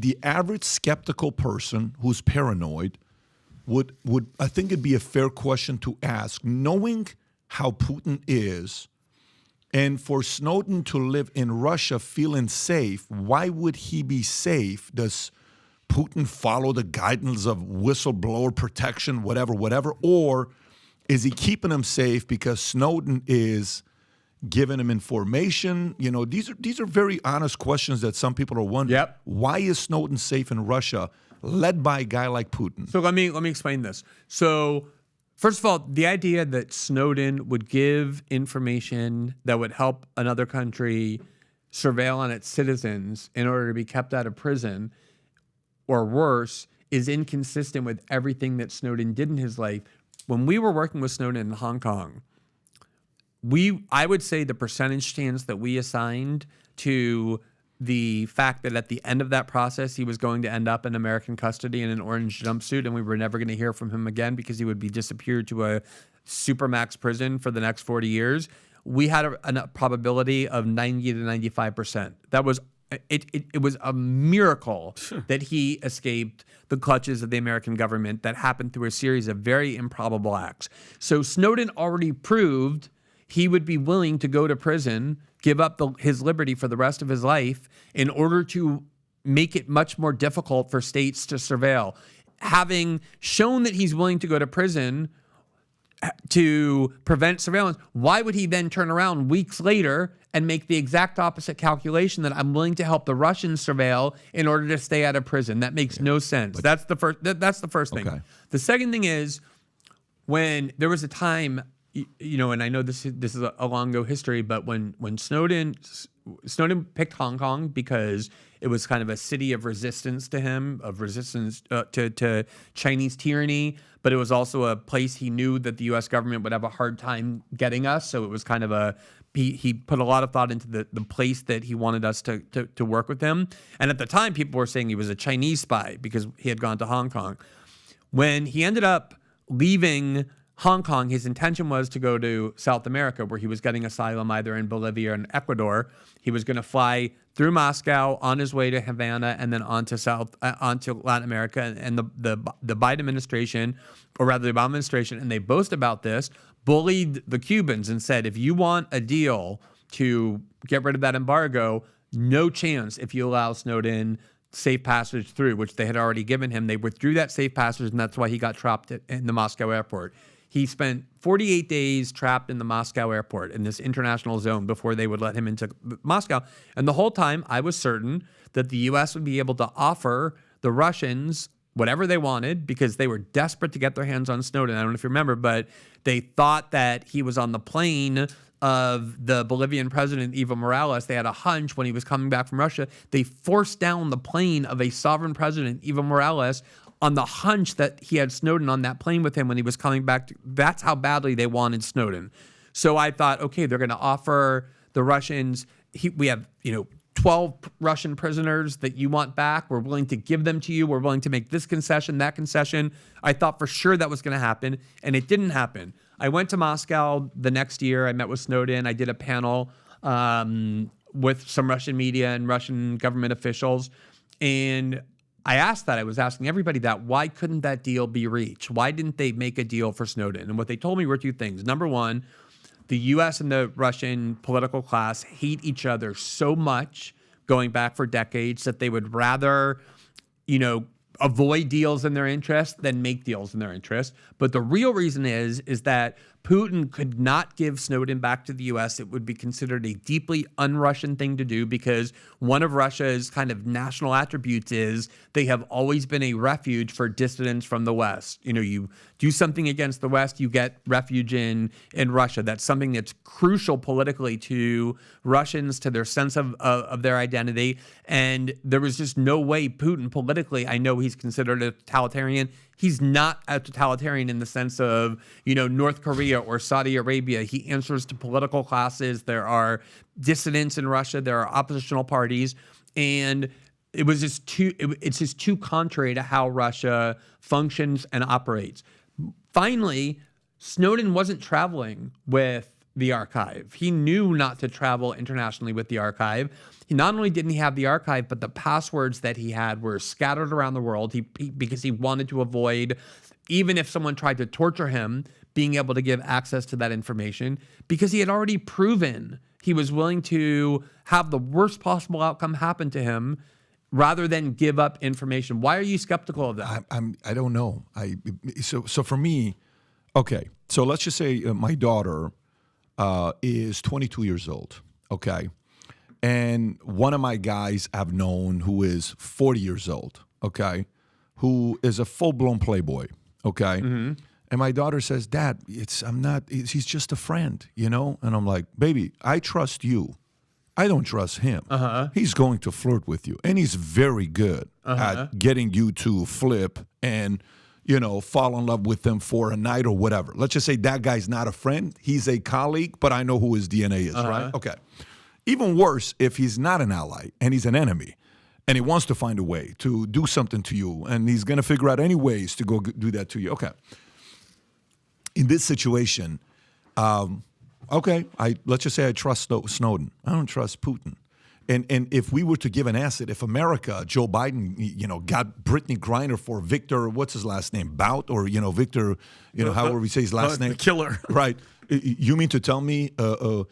The average skeptical person who's paranoid would I think it'd be a fair question to ask, knowing how Putin is, and for Snowden to live in Russia feeling safe, why would he be safe? Does Putin follow the guidance of whistleblower protection, whatever, or is he keeping him safe because Snowden is giving him information? You know, these are very honest questions that some people are wondering. Yep. Why is Snowden safe in Russia, led by a guy like Putin? So let me explain this. So first of all, the idea that Snowden would give information that would help another country surveil on its citizens in order to be kept out of prison or worse is inconsistent with everything that Snowden did in his life. When we were working with Snowden in Hong Kong, I would say the percentage chance that we assigned to the fact that at the end of that process, he was going to end up in American custody in an orange jumpsuit and we were never going to hear from him again because he would be disappeared to a supermax prison for the next 40 years. We had a probability of 90 to 95%. That was it was a miracle that he escaped the clutches of the American government that happened through a series of very improbable acts. So Snowden already proved he would be willing to go to prison, give up his liberty for the rest of his life in order to make it much more difficult for states to surveil. Having shown that he's willing to go to prison to prevent surveillance, why would he then turn around weeks later and make the exact opposite calculation that I'm willing to help the Russians surveil in order to stay out of prison? That makes no sense. That's the first thing. Okay. The second thing is, when there was a time, you know, and I know this is a long ago history, but when Snowden picked Hong Kong because it was kind of a city of resistance to him, of resistance to Chinese tyranny, but it was also a place he knew that the U.S. government would have a hard time getting us. So it was kind of he put a lot of thought into the place that he wanted us to work with him. And at the time, people were saying he was a Chinese spy because he had gone to Hong Kong. When he ended up leaving Hong Kong, his intention was to go to South America, where he was getting asylum either in Bolivia or in Ecuador. He was going to fly through Moscow on his way to Havana and then onto Latin America. And the Biden administration, or rather the Obama administration, and they boast about this, bullied the Cubans and said, if you want a deal to get rid of that embargo, no chance if you allow Snowden safe passage through, which they had already given him. They withdrew that safe passage, and that's why he got trapped in the Moscow airport. He spent 48 days trapped in the Moscow airport in this international zone before they would let him into Moscow. And the whole time, I was certain that the U.S. would be able to offer the Russians whatever they wanted because they were desperate to get their hands on Snowden. I don't know if you remember, but they thought that he was on the plane of the Bolivian president, Evo Morales. They had a hunch when he was coming back from Russia. They forced down the plane of a sovereign president, Evo Morales, on the hunch that he had Snowden on that plane with him when he was coming back. That's how badly they wanted Snowden. So I thought, okay, they're going to offer the Russians, we have 12 Russian prisoners that you want back. We're willing to give them to you. We're willing to make this concession, that concession. I thought for sure that was going to happen, and it didn't happen. I went to Moscow the next year. I met with Snowden. I did a panel with some Russian media and Russian government officials, and I asked that. I was asking everybody that. Why couldn't that deal be reached? Why didn't they make a deal for Snowden? And what they told me were two things. Number one, the U.S. and the Russian political class hate each other so much going back for decades that they would rather, avoid deals in their interest than make deals in their interest. But the real reason is that Putin could not give Snowden back to the U.S. It would be considered a deeply un-Russian thing to do because one of Russia's kind of national attributes is they have always been a refuge for dissidents from the West. You do something against the West, you get refuge in Russia. That's something that's crucial politically to Russians, to their sense of their identity. And there was just no way Putin politically, I know he's considered a totalitarian. He's not a totalitarian in the sense of, North Korea or Saudi Arabia. He answers to political classes. There are dissidents in Russia. There are oppositional parties. And it's just too contrary to how Russia functions and operates. Finally, Snowden wasn't traveling with the archive. He knew not to travel internationally with the archive. He not only didn't he have the archive, but the passwords that he had were scattered around the world because he wanted to avoid, even if someone tried to torture him, being able to give access to that information, because he had already proven he was willing to have the worst possible outcome happen to him rather than give up information. Why are you skeptical of that? I don't know. So for me, okay. So let's just say my daughter is 22 years old. Okay, and one of my guys I've known who is 40 years old. Okay, who is a full-blown playboy. Okay, and my daughter says, "Dad, he's just a friend, you know." And I'm like, "Baby, I trust you. I don't trust him. He's going to flirt with you, and he's very good at getting you to flip and, you know, fall in love with them for a night or whatever. Let's just say that guy's not a friend. He's a colleague, but I know who his DNA is, right? Okay. Even worse, if he's not an ally and he's an enemy, and he wants to find a way to do something to you, and he's going to figure out any ways to go do that to you. Okay. In this situation, okay, let's just say I trust Snowden. I don't trust Putin. And if we were to give an asset, if America, Joe Biden, you know, got Brittany Griner for Victor, what's his last name, Bout, or, you know, Victor, you know, however we say his last name. The killer. Right. You mean to tell me Putin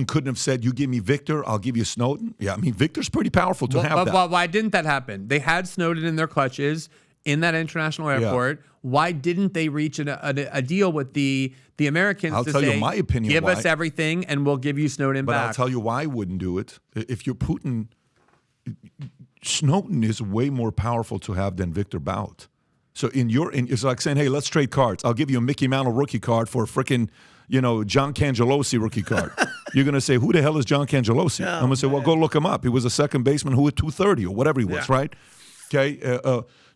couldn't have said, you give me Victor, I'll give you Snowden? Yeah, I mean, Victor's pretty powerful to have that. Why didn't that happen? They had Snowden in their clutches in that international airport. Yeah. Why didn't they reach a deal with the Americans I'll to tell say, you my opinion give why. us everything and we'll give you Snowden but back? But I'll tell you why I wouldn't do it. If you're Putin, Snowden is way more powerful to have than Victor Bout. So it's like saying, hey, let's trade cards. I'll give you a Mickey Mantle rookie card for a freaking, you know, John Cangelosi rookie card. You're going to say, who the hell is John Cangelosi? I'm going to say, well, go look him up. He was a second baseman who hit 230 or whatever he was, right? Okay,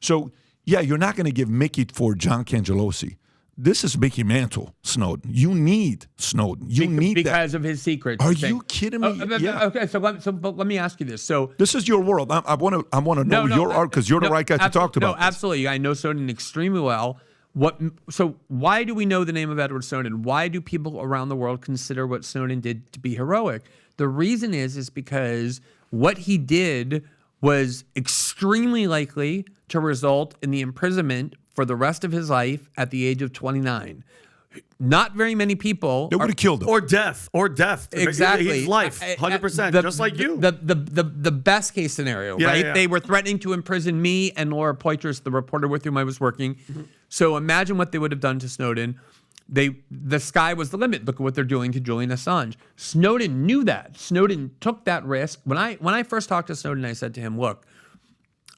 so... yeah, you're not going to give Mickey for John Cangelosi. This is Mickey Mantle, Snowden. You need Snowden. You need because that. Of his secrets. Are you kidding me? Yeah. Okay, but let me ask you this. So this is your world. I want to know your art because you're the right guy to talk about. No, absolutely. I know Snowden extremely well. So why do we know the name of Edward Snowden? Why do people around the world consider what Snowden did to be heroic? The reason is because what he did was extremely likely to result in the imprisonment for the rest of his life at the age of 29. Not very many people. They would have killed him. Or death. Exactly. His life, 100%, just like you. The best case scenario, right? Yeah. They were threatening to imprison me and Laura Poitras, the reporter with whom I was working. So imagine what they would have done to Snowden. The sky was the limit. Look at what they're doing to Julian Assange. Snowden knew that. Snowden took that risk. When I first talked to Snowden, I said to him, look,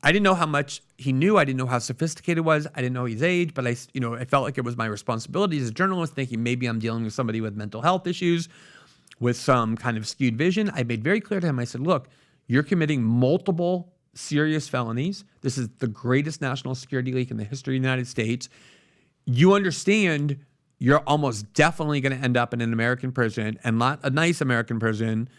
I didn't know how much he knew. I didn't know how sophisticated it was. I didn't know his age, but I felt like it was my responsibility as a journalist, thinking maybe I'm dealing with somebody with mental health issues, with some kind of skewed vision. I made very clear to him, I said, look, you're committing multiple serious felonies. This is the greatest national security leak in the history of the United States. You understand you're almost definitely going to end up in an American prison, and not a nice American prison,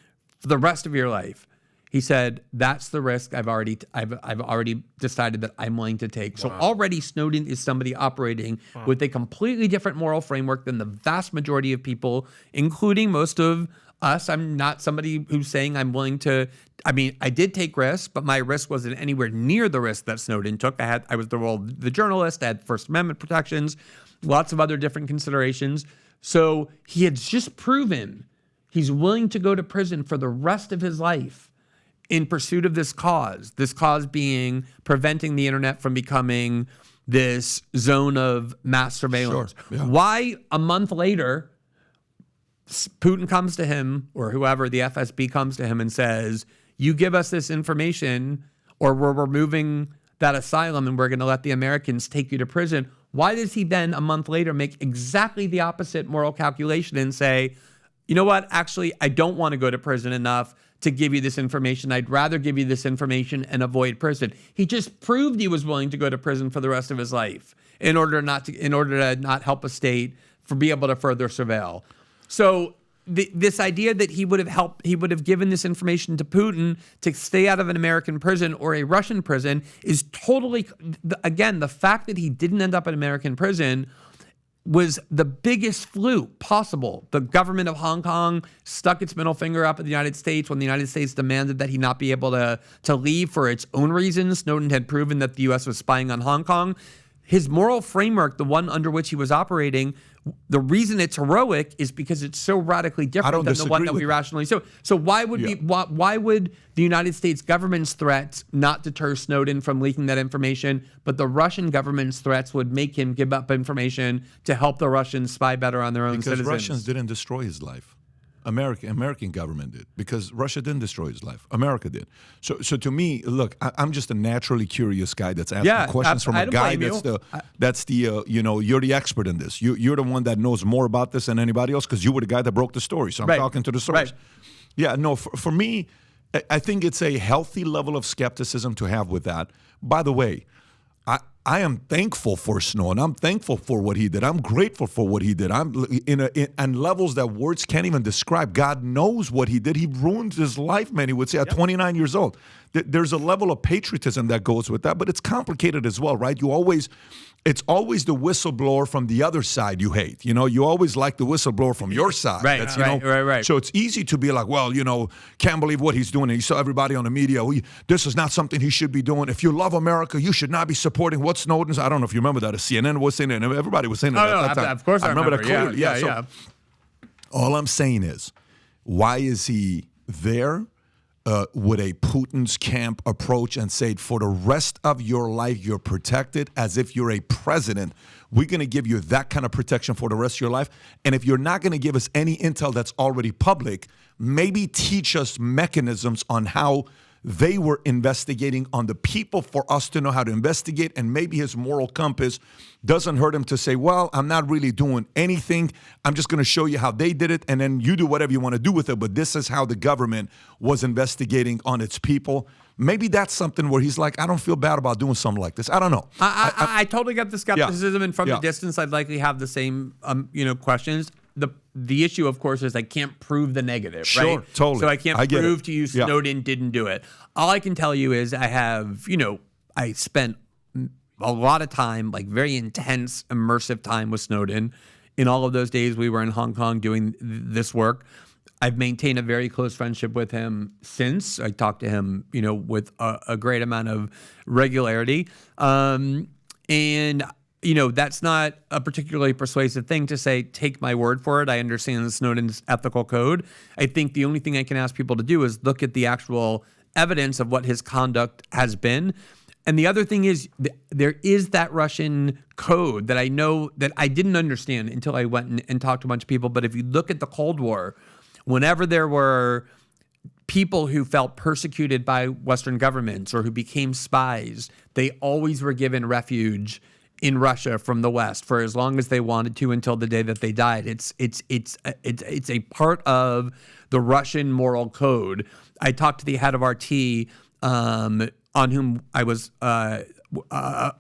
for the rest of your life. He said, that's the risk I've already decided that I'm willing to take. Wow. So already Snowden is somebody operating with a completely different moral framework than the vast majority of people, including most of us. I'm not somebody who's saying I'm willing to, I did take risks, but my risk wasn't anywhere near the risk that Snowden took. I was the journalist, I had First Amendment protections, lots of other different considerations. So he had just proven he's willing to go to prison for the rest of his life in pursuit of this cause being preventing the internet from becoming this zone of mass surveillance. Sure. Yeah. Why a month later, Putin comes to him, or whoever, the FSB comes to him and says, you give us this information or we're removing that asylum and we're going to let the Americans take you to prison. Why does he then a month later make exactly the opposite moral calculation and say, you know what, actually, I don't want to go to prison enough to give you this information. I'd rather give you this information and avoid prison. He just proved he was willing to go to prison for the rest of his life in order to not help a state be able to further surveil. So this idea that he would have given this information to Putin to stay out of an American prison or a Russian prison is totally, again, the fact that he didn't end up in American prison was the biggest fluke possible. The government of Hong Kong stuck its middle finger up at the United States when the United States demanded that he not be able to leave for its own reasons. Snowden had proven that the U.S. was spying on Hong Kong. His moral framework, the one under which he was operating, the reason it's heroic is because it's so radically different than the one that we rationally. So why would why would the United States government's threats not deter Snowden from leaking that information, but the Russian government's threats would make him give up information to help the Russians spy better on their own citizens? Because Russians didn't destroy his life. American government did, because Russia didn't destroy his life. America did. So to me, look, I'm just a naturally curious guy that's asking questions from a guy that's the you're the expert in this. You're the one that knows more about this than anybody else because you were the guy that broke the story. So I'm talking to the source. Right. Yeah, no, for me, I think it's a healthy level of skepticism to have with that. By the way, I am thankful for Snowden. I'm thankful for what he did. I'm grateful for what he did. I'm in levels that words can't even describe. God knows what he did. He ruined his life, man, he would say, at 29 years old. There's a level of patriotism that goes with that, but it's complicated as well, right? It's always the whistleblower from the other side you hate. You always like the whistleblower from your side. Right. So it's easy to be like, well, can't believe what he's doing. And you saw everybody on the media, this is not something he should be doing. If you love America, you should not be supporting what Snowden's. I don't know if you remember that. CNN was saying it, and everybody was saying it at that time. Of course I remember that clearly. Yeah. All I'm saying is, why is he there? Would a Putin's camp approach and say, for the rest of your life, you're protected as if you're a president. We're going to give you that kind of protection for the rest of your life. And if you're not going to give us any intel that's already public, maybe teach us mechanisms on how they were investigating on the people for us to know how to investigate. And maybe his moral compass doesn't hurt him to say, well, I'm not really doing anything. I'm just going to show you how they did it. And then you do whatever you want to do with it. But this is how the government was investigating on its people. Maybe that's something where he's like, I don't feel bad about doing something like this. I don't know. I totally get the skepticism. And from the distance, I'd likely have the same, questions. The issue, of course, is I can't prove the negative, sure, right? Totally. So I can't prove to you Snowden didn't do it. All I can tell you is I have, I spent a lot of time, like very intense, immersive time with Snowden. In all of those days we were in Hong Kong doing this work. I've maintained a very close friendship with him since. I talk to him, with a great amount of regularity. And that's not a particularly persuasive thing to say, take my word for it. I understand Snowden's ethical code. I think the only thing I can ask people to do is look at the actual evidence of what his conduct has been. And the other thing is, there is that Russian code that I know that I didn't understand until I went and talked to a bunch of people. But if you look at the Cold War, whenever there were people who felt persecuted by Western governments or who became spies, they always were given refuge in Russia from the West for as long as they wanted to until the day that they died. It's a part of the Russian moral code. I talked to the head of RT, on whom I was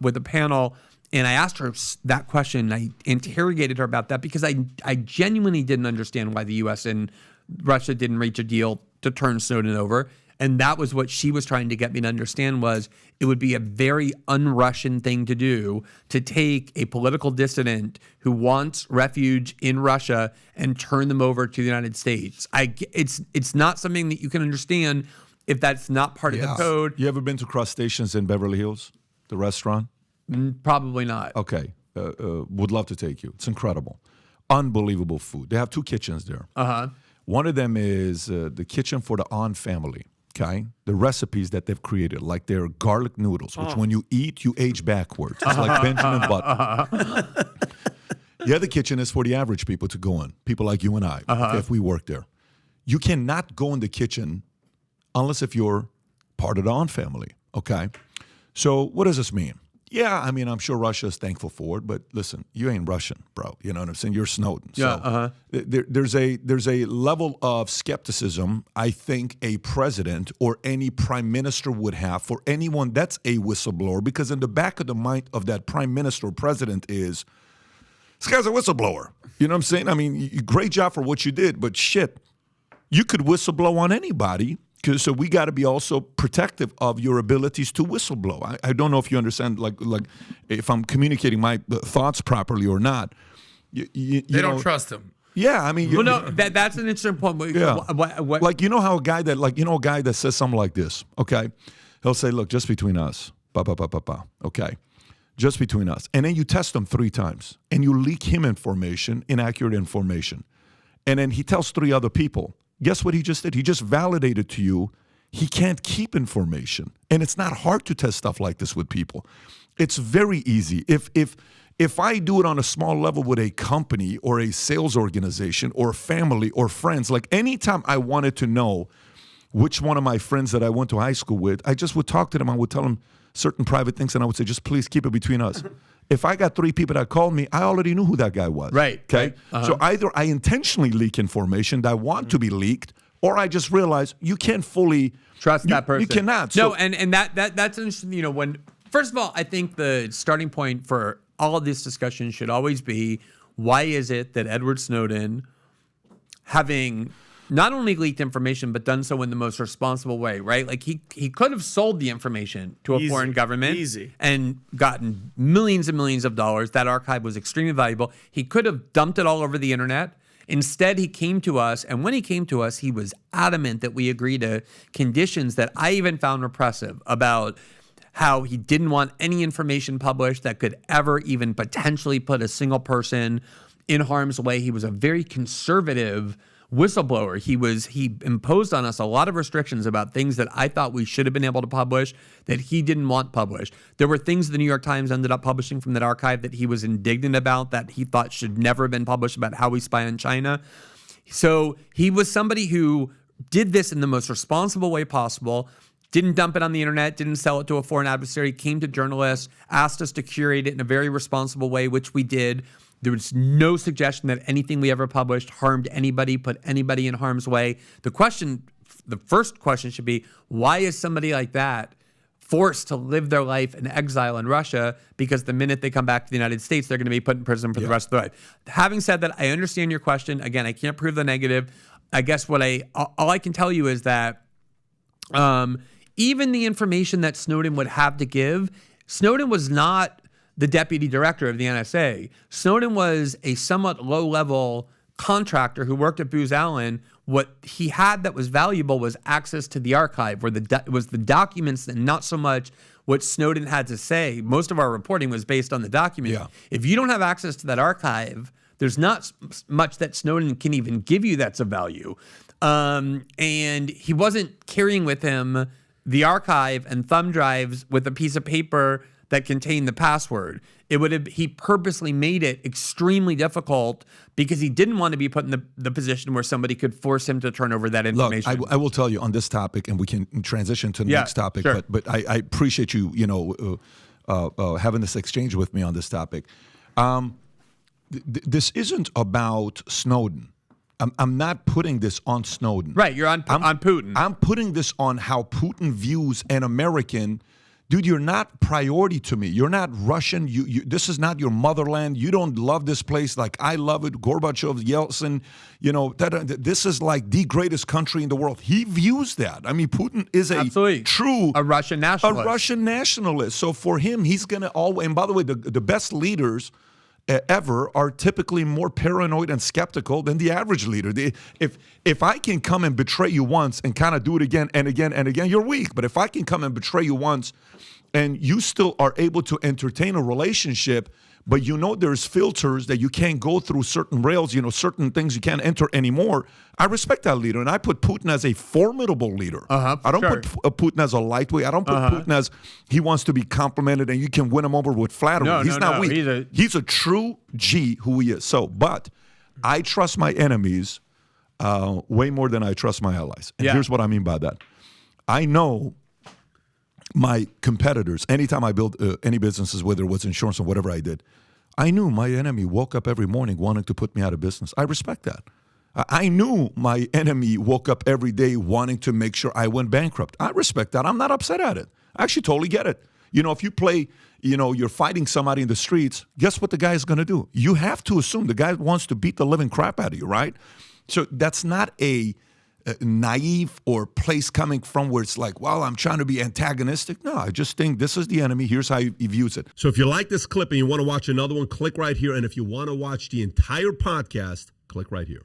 with a panel, and I asked her that question. I interrogated her about that because I genuinely didn't understand why the U.S. and Russia didn't reach a deal to turn Snowden over. And that was what she was trying to get me to understand, was it would be a very un-Russian thing to do, to take a political dissident who wants refuge in Russia and turn them over to the United States. It's not something that you can understand if that's not part of the code. You ever been to Crustaceans in Beverly Hills, the restaurant? Probably not. Okay. Would love to take you. It's incredible. Unbelievable food. They have 2 kitchens there. Uh-huh. One of them is the kitchen for the On family. Okay, the recipes that they've created, like their garlic noodles, which when you eat, you age backwards. It's like Benjamin Button. The other kitchen is for the average people to go in, people like you and I, okay, if we work there. You cannot go in the kitchen unless if you're part of the On family, okay? So what does this mean? Yeah, I mean, I'm sure Russia is thankful for it, but listen, you ain't Russian, bro. You know what I'm saying? You're Snowden. So there's a level of skepticism I think a president or any prime minister would have for anyone that's a whistleblower, because in the back of the mind of that prime minister or president is, this guy's a whistleblower. You know what I'm saying? I mean, great job for what you did, but shit, you could whistleblow on anybody. So we got to be also protective of your abilities to whistleblow. I don't know if you understand, like if I'm communicating my thoughts properly or not. They don't trust him. Yeah, I mean, that's an interesting point. Yeah. What? Like, you know how a guy that says something like this, okay? He'll say, look, just between us, okay? Just between us. And then you test him 3 times, and you leak him information, inaccurate information. And then he tells 3 other people. Guess what he just did? He just validated to you he can't keep information. And it's not hard to test stuff like this with people. It's very easy. If I do it on a small level with a company or a sales organization or family or friends, like anytime I wanted to know which one of my friends that I went to high school with, I just would talk to them. I would tell them certain private things, and I would say, just please keep it between us. If I got 3 people that called me, I already knew who that guy was. Right. Okay. Right. So either I intentionally leak information that I want to be leaked, or I just realize you can't fully trust that person. You cannot. So, no, and that's interesting. You know, when first of all, I think the starting point for all of this discussion should always be, why is it that Edward Snowden, having not only leaked information, but done so in the most responsible way, right? Like he could have sold the information to a foreign government and gotten millions and millions of dollars. That archive was extremely valuable. He could have dumped it all over the internet. Instead, he came to us, and when he came to us, he was adamant that we agree to conditions that I even found repressive about how he didn't want any information published that could ever even potentially put a single person in harm's way. He was a very conservative whistleblower. He imposed on us a lot of restrictions about things that I thought we should have been able to publish that he didn't want published. There were things the New York Times ended up publishing from that archive that he was indignant about, that he thought should never have been published, about how we spy on China. So he was somebody who did this in the most responsible way possible, didn't dump it on the internet, didn't sell it to a foreign adversary, came to journalists, asked us to curate it in a very responsible way, which we did. There was no suggestion that anything we ever published harmed anybody, put anybody in harm's way. The first question should be, why is somebody like that forced to live their life in exile in Russia? Because the minute they come back to the United States, they're going to be put in prison for the rest of their life. Having said that, I understand your question. Again, I can't prove the negative. I guess all I can tell you is that even the information that Snowden would have to give, Snowden was not the deputy director of the NSA. Snowden was a somewhat low-level contractor who worked at Booz Allen. What he had that was valuable was access to the archive, where was the documents and not so much what Snowden had to say. Most of our reporting was based on the documents. Yeah. If you don't have access to that archive, there's not much that Snowden can even give you that's of value. And he wasn't carrying with him the archive and thumb drives with a piece of paper that contained the password. He purposely made it extremely difficult because he didn't want to be put in the position where somebody could force him to turn over that information. Look, I will tell you on this topic, and we can transition to the next topic. Sure. But I appreciate you, having this exchange with me on this topic. This isn't about Snowden. I'm not putting this on Snowden. Right, you're on Putin. I'm putting this on how Putin views an American. Dude, you're not priority to me. You're not Russian. This is not your motherland. You don't love this place like I love it. Gorbachev, Yeltsin, this is like the greatest country in the world. He views that. I mean, Putin is a Russian nationalist. A Russian nationalist. So for him, he's going to always, and by the way, the best leaders ever are typically more paranoid and skeptical than the average leader. If I can come and betray you once and kind of do it again and again and again, you're weak. But if I can come and betray you once and you still are able to entertain a relationship, but there's filters that you can't go through certain rails, certain things you can't enter anymore, I respect that leader. And I put Putin as a formidable leader. I don't put Putin as a lightweight. I don't put Putin as he wants to be complimented and you can win him over with flattery. He's not weak. He's a true G who he is. So, but I trust my enemies way more than I trust my allies. And here's what I mean by that. I know my competitors, anytime I built any businesses, whether it was insurance or whatever I did, I knew my enemy woke up every morning wanting to put me out of business. I respect that. I knew my enemy woke up every day wanting to make sure I went bankrupt. I respect that. I'm not upset at it. I actually totally get it. If you play, you're fighting somebody in the streets, guess what the guy is going to do? You have to assume the guy wants to beat the living crap out of you, right? So that's not a naive or place coming from where it's like, well, I'm trying to be antagonistic. No, I just think this is the enemy. Here's how he views it. So if you like this clip and you want to watch another one, click right here. And if you want to watch the entire podcast, click right here.